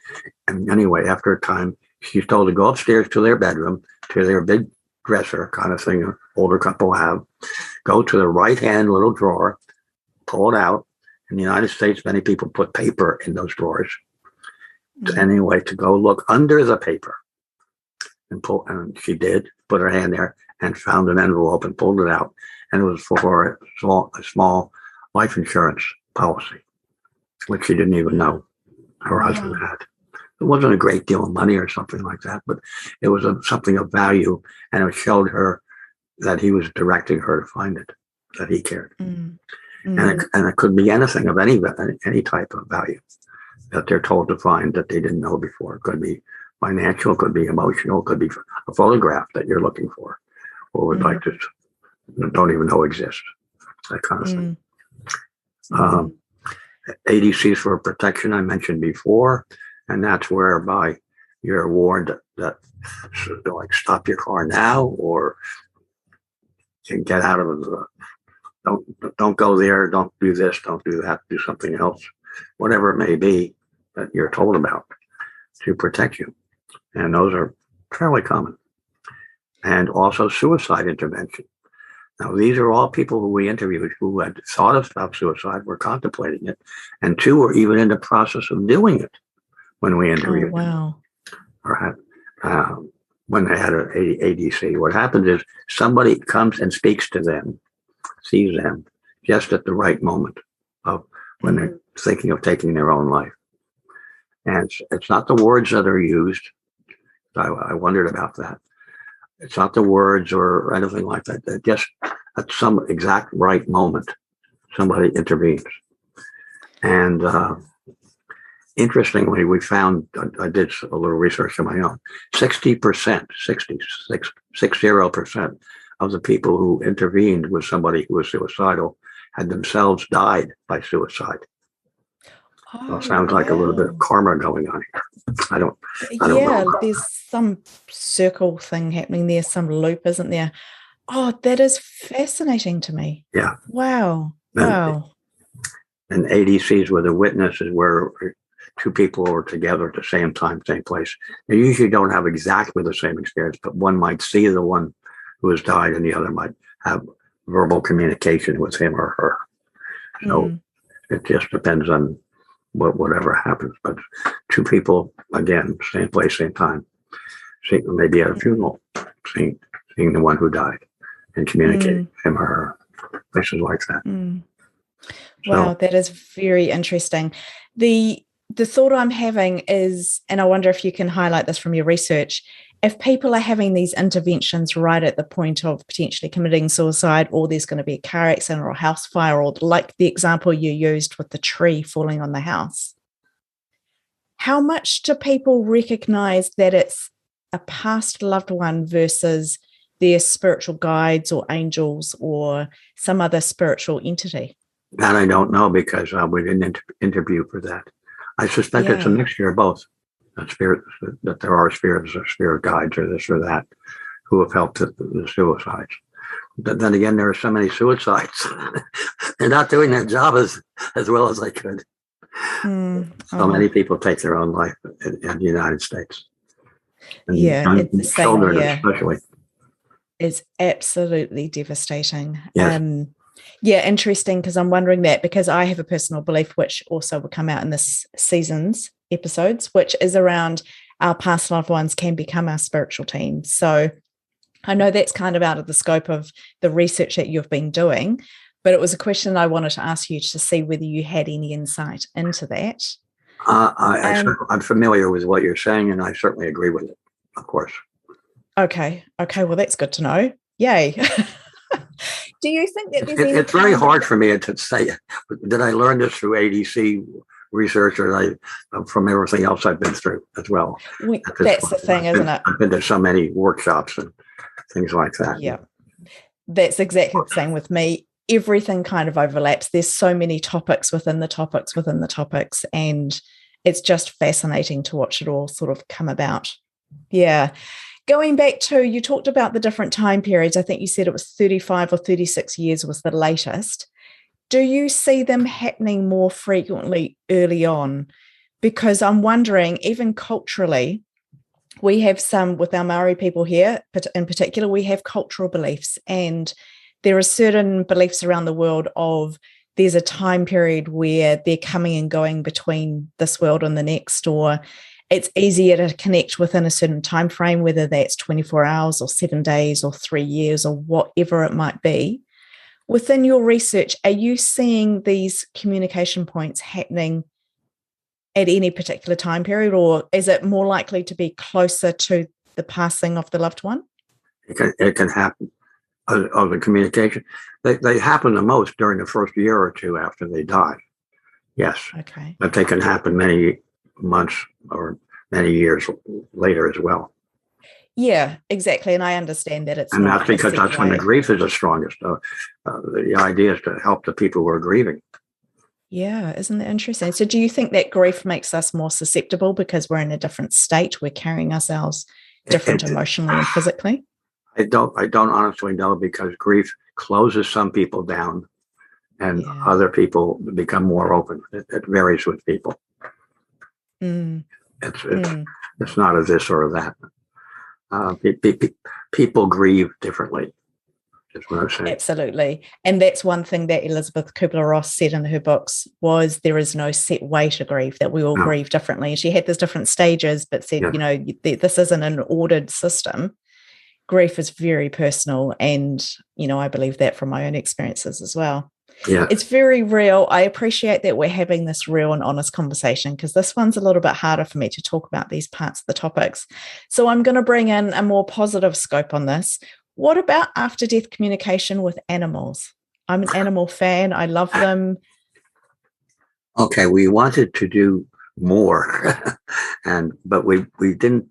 And anyway, after a time, she's told to go upstairs to their bedroom, to their big dresser kind of thing an older couple have, go to the right-hand little drawer, pull it out. In the United States, many people put paper in those drawers. Anyway, to go look under the paper and she did, put her hand there and found an envelope and pulled it out. And it was for a small life insurance policy, which she didn't even know her husband had. It wasn't a great deal of money or something like that, but it was something of value, and it showed her that he was directing her to find it, that he cared. And it could be anything of any type of value that they're told to find that they didn't know before. It could be financial, could be emotional, could be a photograph that you're looking for or would like to, don't even know exists, that kind of thing. ADCs for protection, I mentioned before, and that's whereby you're warned that like stop your car now, or you can get out of the, don't go there, don't do this, don't do that, do something else, whatever it may be that you're told about to protect you. And those are fairly common. And also suicide intervention. Now, these are all people who we interviewed who had thought about suicide, were contemplating it, and 2 were even in the process of doing it when we interviewed them. Or when they had an ADC. What happens is somebody comes and speaks to them, sees them just at the right moment of when they're thinking of taking their own life. And it's not the words that are used. I wondered about that. It's not the words or anything like that. They're just at some exact right moment, somebody intervenes. And interestingly, we found, I did a little research of my own, 60% of the people who intervened with somebody who was suicidal had themselves died by suicide. Well, sounds like a little bit of karma going on here. I don't know. There's some circle thing happening there, some loop, isn't there? Oh, that is fascinating to me. Yeah. Wow. And ADCs where the witnesses where 2 people are together at the same time, same place. They usually don't have exactly the same experience, but one might see the one who has died and the other might have verbal communication with him or her. So it just depends on whatever happens. But 2 people, again, same place, same time, maybe at a funeral, seeing the one who died and communicating with him or her, places like that. Wow, that is very interesting. The thought I'm having is, and I wonder if you can highlight this from your research, if people are having these interventions right at the point of potentially committing suicide, or there's going to be a car accident or a house fire, or like the example you used with the tree falling on the house. how much do people recognize that it's a past loved one versus their spiritual guides or angels or some other spiritual entity? That I don't know, because we didn't interview for that. I suspect it's a mixture of both. That there are spirits or spirit guides or this or that who have helped the suicides. But then again, there are so many suicides. They're not doing their job as well as they could. So many people take their own life in the United States. And it's children especially. It's absolutely devastating. Yes. Interesting, because I'm wondering that, because I have a personal belief, which also will come out in this season's episodes, which is around our past loved ones can become our spiritual team. So I know that's kind of out of the scope of the research that you've been doing, but it was a question I wanted to ask you to see whether you had any insight into that. I'm familiar with what you're saying, and I certainly agree with it, of course. Okay. Well, that's good to know. Yay. Do you think that there's it's very hard for me to say, did I learn this through ADC research or from everything else I've been through as well? That's the thing, isn't it? I've been to so many workshops and things like that. Yeah, that's exactly the same with me. Everything kind of overlaps. There's so many topics within the topics within the topics, and it's just fascinating to watch it all sort of come about. Yeah. Going back to, you talked about the different time periods. I think you said it was 35 or 36 years was the latest. Do you see them happening more frequently early on? Because I'm wondering, even culturally, we have some, with our Maori people here in particular, we have cultural beliefs, and there are certain beliefs around the world of there's a time period where they're coming and going between this world and the next, or it's easier to connect within a certain time frame, whether that's 24 hours or 7 days or 3 years or whatever it might be. Within your research, are you seeing these communication points happening at any particular time period, or is it more likely to be closer to the passing of the loved one? It can happen. Of the communication, they happen the most during the first year or two after they die. Yes. Okay. But they can happen many months or many years later as well. Yeah, exactly. And I understand that it's, and that's because that's when the grief is the strongest. The idea is to help the people who are grieving. Yeah, isn't that interesting? So do you think that grief makes us more susceptible because we're in a different state, we're carrying ourselves different emotionally and physically? I don't honestly know, because grief closes some people down and other people become more open. It varies with people. It's not a this or a that. People grieve differently, is what I'm saying. Absolutely. And that's one thing that Elizabeth Kubler-Ross said in her books, was there is no set way to grieve, that we all grieve differently. And she had these different stages, but said, this isn't an ordered system. Grief is very personal. And, I believe that from my own experiences as well. Yeah. It's very real. I appreciate that we're having this real and honest conversation, because this one's a little bit harder for me to talk about these parts of the topics. So I'm going to bring in a more positive scope on this. What about after-death communication with animals? I'm an animal fan. I love them. Okay, we wanted to do more, but we didn't.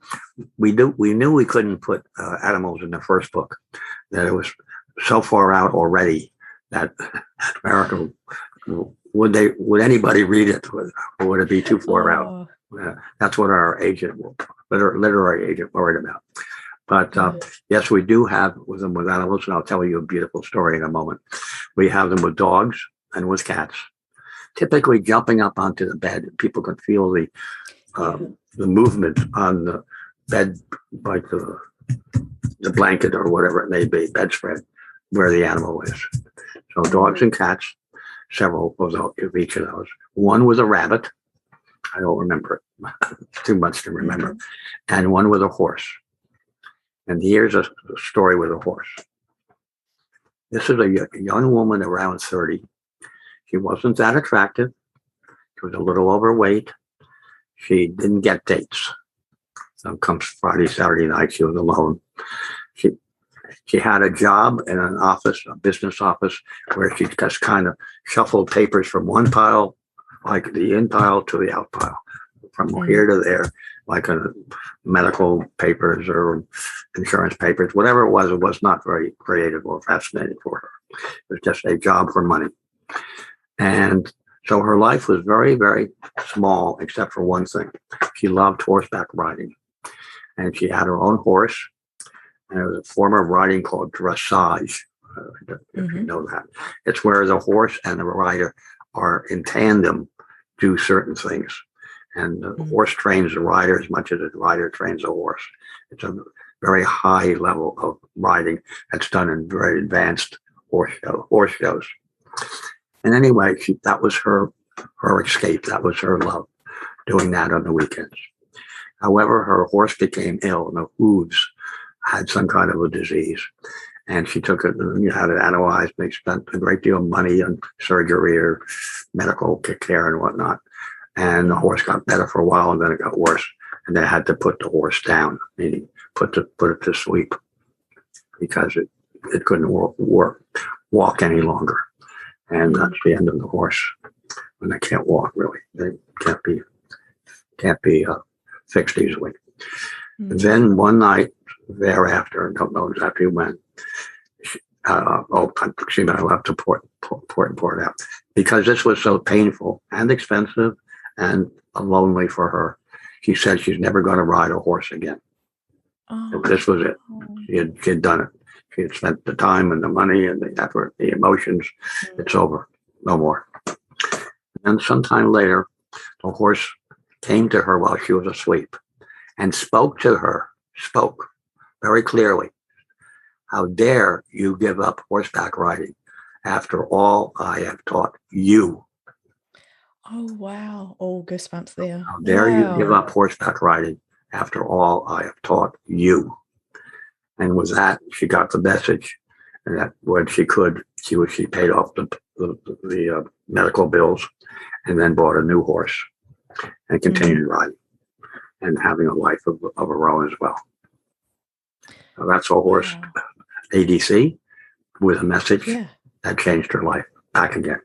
We knew we couldn't put animals in the first book. That it was so far out already that America, would anybody read it, or would it be too far out? That's what our literary agent worried about. But yes, we do have them with animals, and I'll tell you a beautiful story in a moment. We have them with dogs and with cats, typically jumping up onto the bed. People can feel the movement on the bed, like the blanket or whatever it may be, bedspread, where the animal is. So dogs and cats, several of each of those. One was a rabbit. I don't remember it. Too much to remember. And one with a horse. And here's a story with a horse. This is a young woman around 30. She wasn't that attractive. She was a little overweight. She didn't get dates. So comes Friday, Saturday night, she was alone. She had a job in an office, a business office, where she just kind of shuffled papers from one pile, like the in pile, to the out pile. from here to there, like medical papers or insurance papers, whatever it was not very creative or fascinating for her. It was just a job for money. And so her life was very, very small, except for one thing. She loved horseback riding. And she had her own horse. And it was a form of riding called dressage, if you know that. It's where the horse and the rider are in tandem, do certain things. And the horse trains the rider as much as the rider trains the horse. It's a very high level of riding that's done in very advanced horse shows. And anyway, that was her escape. That was her love, doing that on the weekends. However, her horse became ill, and the hooves had some kind of a disease. And she took it, had it analyzed. They spent a great deal of money on surgery or medical care and whatnot. And the horse got better for a while, and then it got worse. And they had to put the horse down, meaning put it to sleep, because it couldn't walk any longer. And that's the end of the horse when they can't walk. Really, they can't be fixed easily. And then one night thereafter, I don't know exactly when. She might have left to port out, because this was so painful and expensive and lonely for her. She said she's never going to ride a horse again. This was it. She had done it. She had spent the time and the money and the effort, the emotions. It's over. No more. And sometime later, the horse came to her while she was asleep and spoke very clearly. How dare you give up horseback riding after all I have taught you? Oh, wow. Oh, goosebumps there. How dare you give up horseback riding after all I have taught you? And with that, she got the message, and that when she could, she paid off the medical bills, and then bought a new horse and continued riding and having a life of her own as well. So that's a horse ADC with a message that changed her life back again.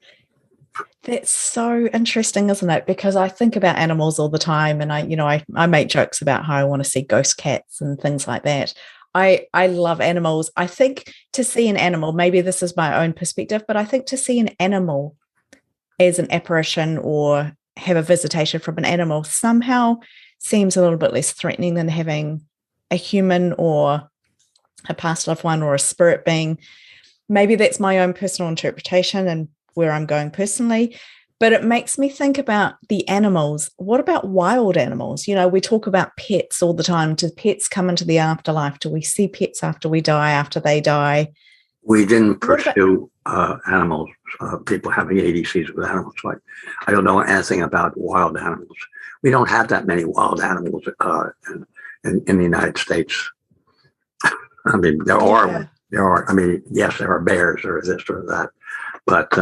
That's so interesting, isn't it? Because I think about animals all the time, and I make jokes about how I want to see ghost cats and things like that. I love animals. I think to see an animal, maybe this is my own perspective, but I think to see an animal as an apparition or have a visitation from an animal somehow seems a little bit less threatening than having a human or a past loved one or a spirit being. Maybe that's my own personal interpretation and where I'm going personally, but it makes me think about the animals. What about wild animals? We talk about pets all the time. Do pets come into the afterlife? Do we see pets after we die, after they die? We didn't pursue animals, people having ADCs with animals. Like, I don't know anything about wild animals. We don't have that many wild animals in the United States. I mean, there are. I mean, yes, there are bears or this or that, but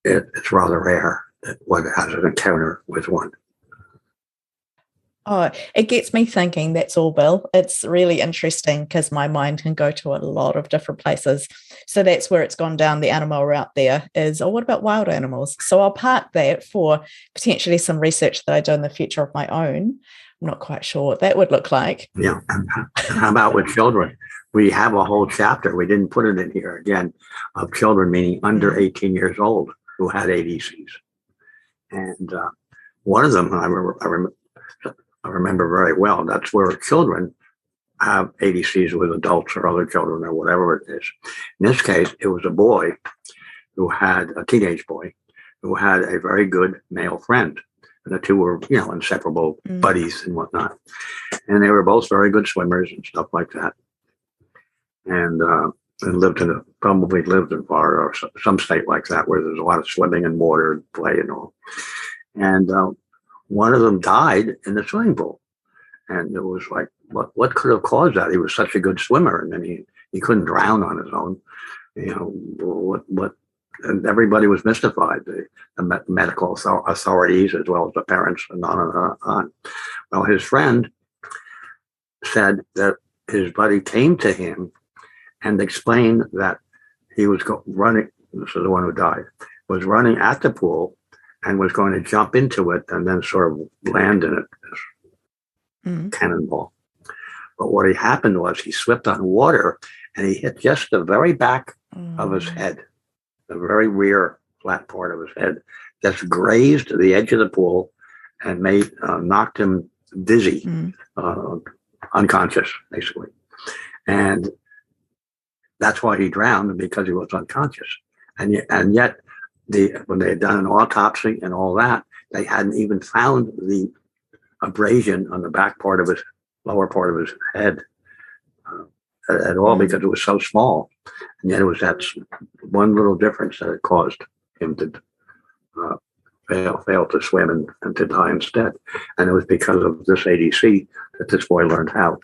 it's rather rare that one has an encounter with one. Oh, it gets me thinking. That's all, Bill. It's really interesting because my mind can go to a lot of different places. So that's where it's gone down the animal route there is, what about wild animals? So I'll park that for potentially some research that I do in the future of my own. I'm not quite sure what that would look like. Yeah. And how about with children? We have a whole chapter, we didn't put it in here again, of children, meaning under 18 years old, who had ADCs. And one of them, I remember very well, that's where children have ADCs with adults or other children or whatever it is. In this case, it was a teenage boy, who had a very good male friend. And the two were, inseparable buddies and whatnot. And they were both very good swimmers and stuff like that. And probably lived in Florida or some state like that, where there's a lot of swimming and water and play and all. And one of them died in the swimming pool. And it was like, what could have caused that? He was such a good swimmer, and then he couldn't drown on his own. What? And everybody was mystified, the medical authorities as well as the parents, and on and on. Well, his friend said that his buddy came to him and explained that he was running, this is the one who died, was running at the pool and was going to jump into it and then sort of land in it, cannonball. But what happened was he slipped on water and he hit just the very back of his head, the very rear flat part of his head, just grazed the edge of the pool and knocked him dizzy, unconscious, basically. And that's why he drowned, because he was unconscious. And yet, when they had done an autopsy and all that, they hadn't even found the abrasion on the back part of his lower part of his head at all, because it was so small. And yet it was that one little difference that it caused him to fail to swim and to die instead. And it was because of this ADC that this boy learned how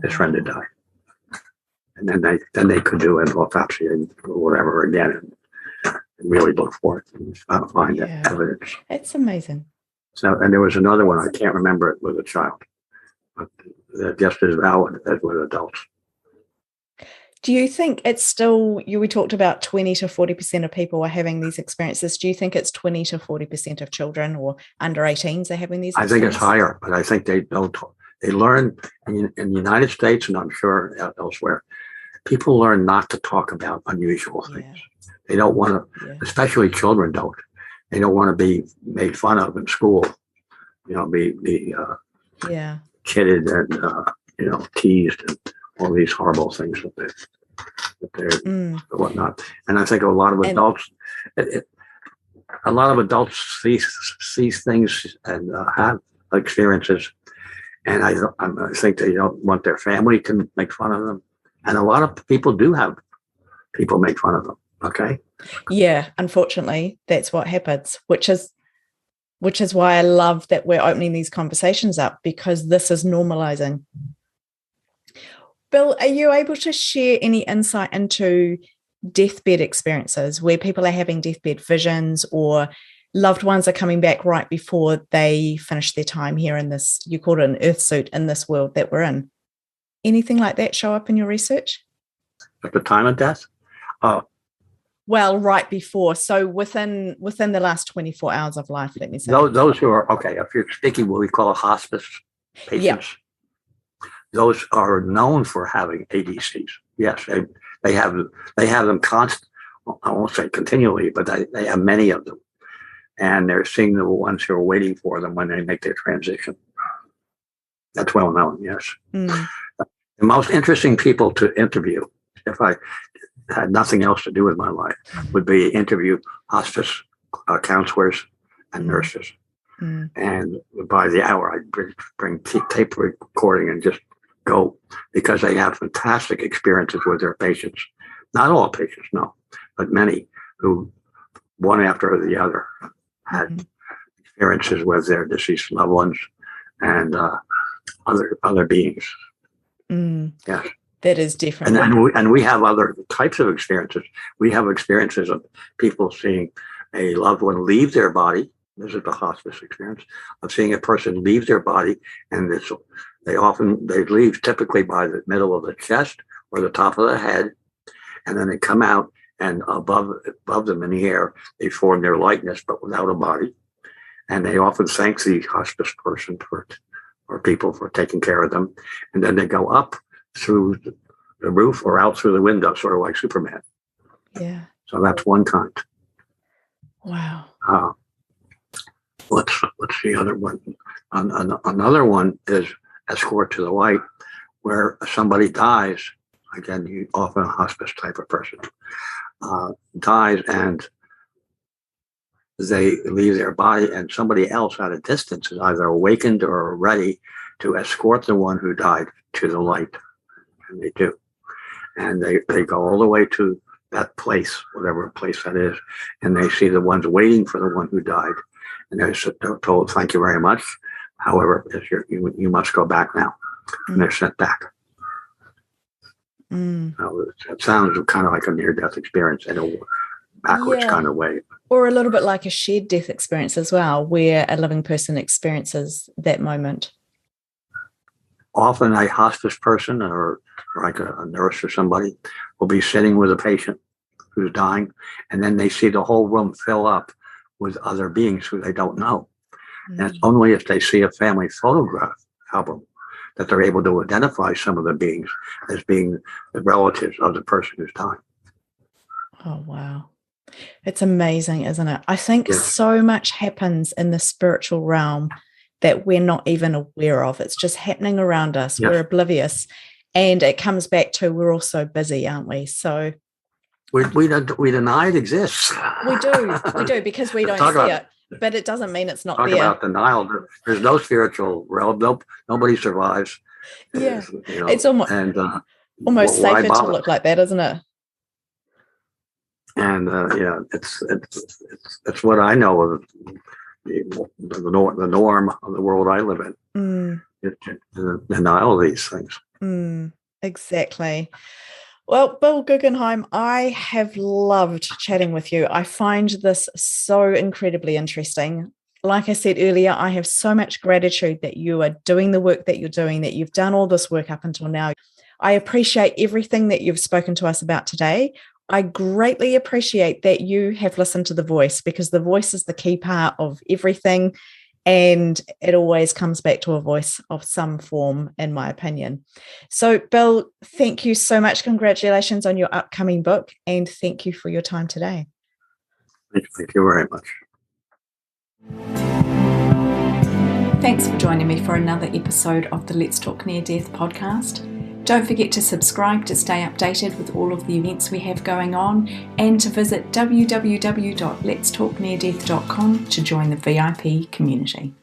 his friend had died. And then they could do an autopsy and whatever again and really look for it and find evidence. It's amazing. So, and there was another one, I can't remember it, with a child, but just as valid as with adults. Do you think it's still, we talked about 20 to 40% of people are having these experiences. Do you think it's 20 to 40% of children or under 18s are having these experiences? I think it's higher, but I think they learn in the United States, and I'm sure elsewhere, people learn not to talk about unusual things. They don't want to, especially children don't. They don't want to be made fun of in school, be kidded and, teased and all these horrible things that they're whatnot. And I think a lot of adults, see things and have experiences. And I think they don't want their family to make fun of them. And a lot of people do have people make fun of them. Okay. Yeah, unfortunately, that's what happens, which is why I love that we're opening these conversations up, because this is normalizing. Bill, are you able to share any insight into deathbed experiences where people are having deathbed visions or loved ones are coming back right before they finish their time here in this, you called it an earth suit, in this world that we're in? Anything like that show up in your research? At the time of death? Well, right before. So within the last 24 hours of life, let me say. Those who are, okay, if you're speaking what we call hospice patients, those are known for having ADCs. Yes, they have them constant. I won't say continually, but they have many of them. And they're seeing the ones who are waiting for them when they make their transition. That's well known, yes. The most interesting people to interview, if I had nothing else to do with my life, would be interview hospice counselors and nurses. And by the hour, I'd bring tape recording and just go, because they have fantastic experiences with their patients. Not all patients, no, but many who, one after the other, had experiences with their deceased loved ones and other beings. Yes. That is different. And we have other types of experiences. We have experiences of people seeing a loved one leave their body. This is the hospice experience of seeing a person leave their body, and they leave typically by the middle of the chest or the top of the head, and then they come out, and above them in the air, they form their likeness, but without a body. And they often thank the hospice person or people for taking care of them, and then they go up through the roof or out through the window, sort of like Superman. Yeah. So that's one kind. Wow. What's the other one? Another one is escort to the light, where somebody dies. Again, often a hospice type of person dies, and they leave their body, and somebody else at a distance is either awakened or ready to escort the one who died to the light. And they do. And they go all the way to that place, whatever place that is, and they see the ones waiting for the one who died. And they're told, thank you very much. However, you must go back now. And they're sent back. It sounds kind of like a near-death experience in a backwards kind of way. Or a little bit like a shared death experience as well, where a living person experiences that moment. Often a hospice person or like a nurse or somebody will be sitting with a patient who's dying, and then they see the whole room fill up with other beings who they don't know. And it's only if they see a family photograph album that they're able to identify some of the beings as being the relatives of the person who's dying. Oh, wow. It's amazing, isn't it? I think so much happens in the spiritual realm that we're not even aware of. It's just happening around us. We're oblivious. And it comes back to we're all so busy, aren't we? So we deny it exists. We do because we don't see it. But it doesn't mean it's not there. Talk about denial. There's no spiritual realm. Nobody survives. Yeah. It's almost safer to look like that, isn't it? And it's what I know of the norm of the world I live in. To denial of these things. Exactly. Well, Bill Guggenheim, I have loved chatting with you. I find this so incredibly interesting. Like I said earlier, I have so much gratitude that you are doing the work that you're doing, that you've done all this work up until now. I appreciate everything that you've spoken to us about today. I greatly appreciate that you have listened to the voice, because the voice is the key part of everything. And it always comes back to a voice of some form, in my opinion. So, Bill, thank you so much. Congratulations on your upcoming book. And thank you for your time today. Thank you very much. Thanks for joining me for another episode of the Let's Talk Near Death podcast. Don't forget to subscribe to stay updated with all of the events we have going on, and to visit www.letstalkneardeath.com to join the VIP community.